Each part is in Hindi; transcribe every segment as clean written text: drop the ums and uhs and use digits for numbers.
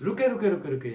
रुके रुके रुके रुके।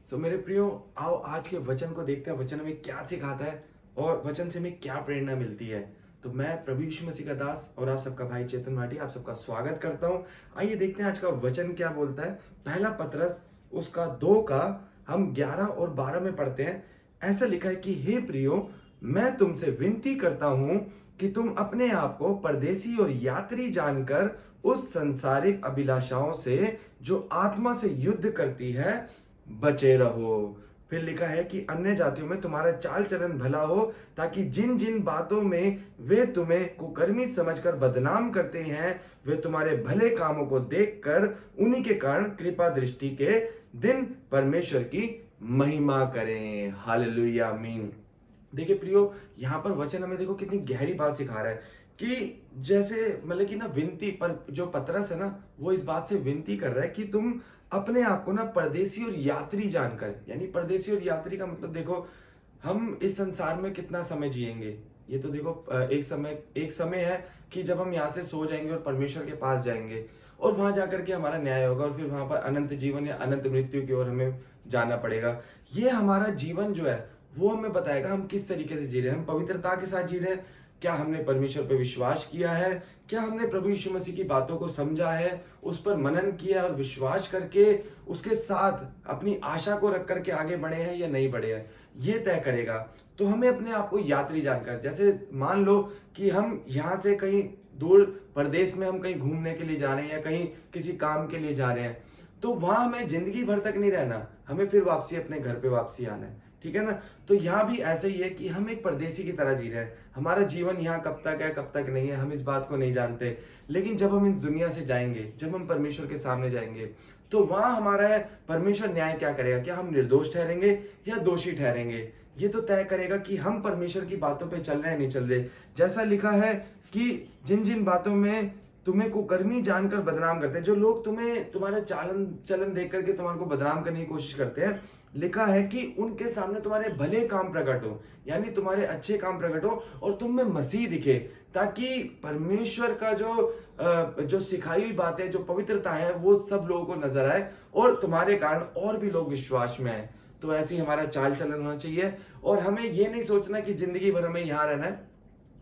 सो मेरे प्रियो, आओ आज के वचन को देखते हैं, वचन हमें क्या सिखाता है और वचन से हमें क्या प्रेरणा मिलती है। तो मैं प्रभु यीशु मसीह का दास और आप सबका भाई चेतन भाटी आप सबका स्वागत करता हूँ। आइए देखते हैं आज का वचन क्या बोलता है। पहला पतरस उसका 2 का हम 11 और 12 में पढ़ते हैं। ऐसा लिखा है कि हे प्रियो, मैं तुमसे विनती करता हूं कि तुम अपने आप को परदेसी और यात्री जानकर उस संसारिक अभिलाषाओं से जो आत्मा से युद्ध करती है बचे रहो। फिर लिखा है कि अन्य जातियों में तुम्हारा चाल चलन भला हो, ताकि जिन जिन बातों में वे तुम्हें कुकर्मी समझकर बदनाम करते हैं, वे तुम्हारे भले कामों को देखकर उन्हीं के कारण कृपा दृष्टि के दिन परमेश्वर की महिमा करें। हालेलुया, आमीन। देखिए प्रियो, यहाँ पर वचन हमें देखो कितनी गहरी बात सिखा रहा है कि जैसे मतलब कि ना विनती पर जो पतरस है ना, वो इस बात से विनती कर रहा है कि तुम अपने आप को ना परदेसी और यात्री जानकर, यानी परदेसी और यात्री का मतलब देखो, हम इस संसार में कितना समय जिएंगे। ये तो देखो एक समय है कि जब हम यहाँ से सो जाएंगे और परमेश्वर के पास जाएंगे और वहां जाकर के हमारा न्याय होगा और फिर वहां पर अनंत जीवन या अनंत मृत्यु की ओर हमें जाना पड़ेगा। ये हमारा जीवन जो है वो हमें बताएगा हम किस तरीके से जी रहे हैं, हम पवित्रता के साथ जी रहे हैं, क्या हमने परमेश्वर पर विश्वास किया है, क्या हमने प्रभु यीशु मसीह की बातों को समझा है, उस पर मनन किया और विश्वास करके उसके साथ अपनी आशा को रख करके आगे बढ़े हैं या नहीं बढ़े हैं, ये तय करेगा। तो हमें अपने आप को यात्री जानकर, जैसे मान लो कि हम यहाँ से कहीं दूर प्रदेश में हम कहीं घूमने के लिए जा रहे हैं या कहीं किसी काम के लिए जा रहे हैं, तो वहां हमें जिंदगी भर तक नहीं रहना, हमें फिर वापसी अपने घर पे वापसी आना है, ठीक है ना। तो यहाँ भी ऐसे ही है कि हम एक परदेसी की तरह जी रहे हैं। हमारा जीवन यहाँ कब तक है कब तक नहीं है हम इस बात को नहीं जानते, लेकिन जब हम इस दुनिया से जाएंगे, जब हम परमेश्वर के सामने जाएंगे, तो वहां हमारा है परमेश्वर न्याय क्या करेगा, क्या हम निर्दोष ठहरेंगे या दोषी ठहरेंगे, ये तो तय करेगा कि हम परमेश्वर की बातों पे चल रहे हैं नहीं चल रहे। जैसा लिखा है कि जिन जिन बातों में तुम्हें कुकर्मी जानकर बदनाम करते हैं, जो लोग तुम्हें तुम्हारा चालन चलन देख करके तुम्हारे को बदनाम करने की कोशिश करते हैं, लिखा है कि उनके सामने तुम्हारे भले काम प्रकट हो, यानी तुम्हारे अच्छे काम प्रकट हो और तुम में मसीह दिखे, ताकि परमेश्वर का जो सिखाई हुई बात है, जो पवित्रता है, वो सब लोगों को नजर आए और तुम्हारे कारण और भी लोग विश्वास में आए। तो ऐसे ही हमारा चाल चलन होना चाहिए और हमें ये नहीं सोचना कि जिंदगी भर हमें यहाँ रहना है।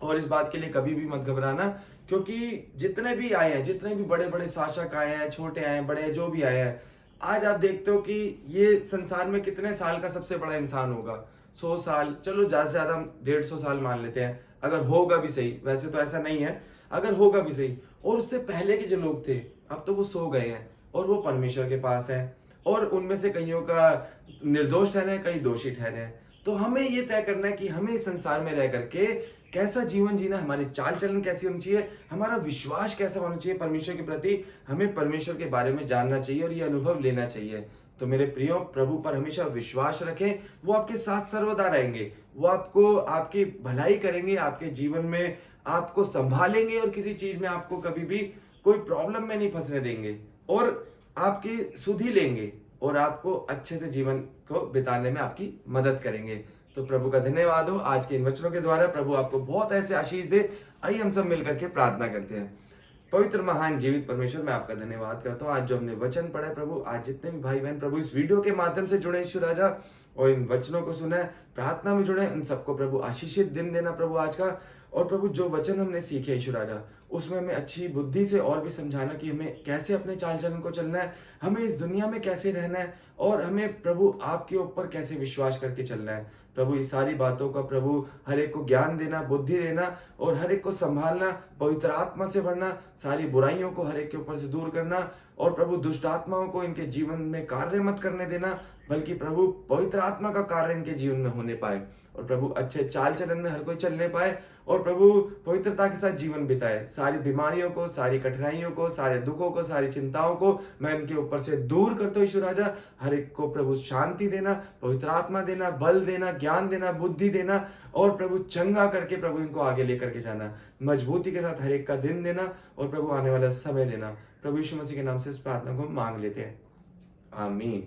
और इस बात के लिए कभी भी मत घबराना, क्योंकि जितने भी आए हैं, जितने भी बड़े बड़े शासक आए हैं, छोटे आए हैं, बड़े जो भी आए हैं, आज आप देखते हो कि ये संसार में कितने साल का सबसे बड़ा इंसान होगा। 100 साल, चलो ज्यादा से ज्यादा 150 साल मान लेते हैं, अगर होगा भी सही, वैसे तो ऐसा नहीं है, अगर होगा भी सही। और उससे पहले के जो लोग थे अब तो वो सो गए हैं और वो परमेश्वर के पास है, और उनमें से कईयों का निर्दोष ठहरे हैं, कई दोषी ठहरे हैं। तो हमें ये तय करना है कि हमें इस संसार में रह करके कैसा जीवन जीना, हमारी चाल चलन कैसी होनी चाहिए, हमारा विश्वास कैसा होना चाहिए परमेश्वर के प्रति, हमें परमेश्वर के बारे में जानना चाहिए और ये अनुभव लेना चाहिए। तो मेरे प्रियो, प्रभु पर हमेशा विश्वास रखें, वो आपके साथ सर्वदा रहेंगे, वो आपको आपकी भलाई करेंगे, आपके जीवन में आपको संभालेंगे और किसी चीज में आपको कभी भी कोई प्रॉब्लम में नहीं फंसने देंगे और आपकी सुधि लेंगे और आपको अच्छे से जीवन को बिताने में आपकी मदद करेंगे। तो प्रभु का धन्यवाद हो आज के इन वचनों के द्वारा, प्रभु आपको बहुत ऐसे आशीष दे। आइए हम सब मिलकर के प्रार्थना करते हैं। पवित्र महान जीवित परमेश्वर, मैं आपका धन्यवाद करता हूँ आज जो हमने वचन पढ़ा है प्रभु, आज जितने भी भाई बहन प्रभु इस वीडियो के माध्यम से जुड़े ईश्वर राजा और इन वचनों को सुना है, प्रार्थना में जुड़े, इन सबको प्रभु आशीषित दिन देना प्रभु आज का। और प्रभु जो वचन हमने सीखे ईश्वर राजा, उसमें हमें अच्छी बुद्धि से और भी समझाना कि हमें कैसे अपने चाल चलन को चलना है, हमें इस दुनिया में कैसे रहना है और हमें प्रभु आपके ऊपर कैसे विश्वास करके चलना है। प्रभु इस सारी बातों का प्रभु हर एक को ज्ञान देना, बुद्धि देना और हर एक को संभालना, पवित्र आत्मा से भरना, सारी बुराइयों को हर एक के ऊपर से दूर करना और प्रभु दुष्ट आत्माओं को इनके जीवन में कार्य मत करने देना, बल्कि प्रभु पवित्र आत्मा का कार्य इनके जीवन में होने पाए और प्रभु अच्छे चाल चलन में हर कोई चलने पाए और प्रभु पवित्रता के साथ जीवन बिताए। सारी बीमारियों को, सारी कठिनाइयों को, सारे दुखों को, सारी चिंताओं को मैं इनके ऊपर से दूर करता हूँ ईश्वर राजा। हर एक को प्रभु शांति देना, पवित्र आत्मा देना, बल देना, ज्ञान देना, बुद्धि देना और प्रभु चंगा करके प्रभु इनको आगे लेकर के जाना, मजबूती के साथ हर एक का दिन देना और प्रभु आने वाला समय देना। प्रभु यीशु मसीह के नाम से इस प्रार्थना को मांग लेते हैं, आमीन।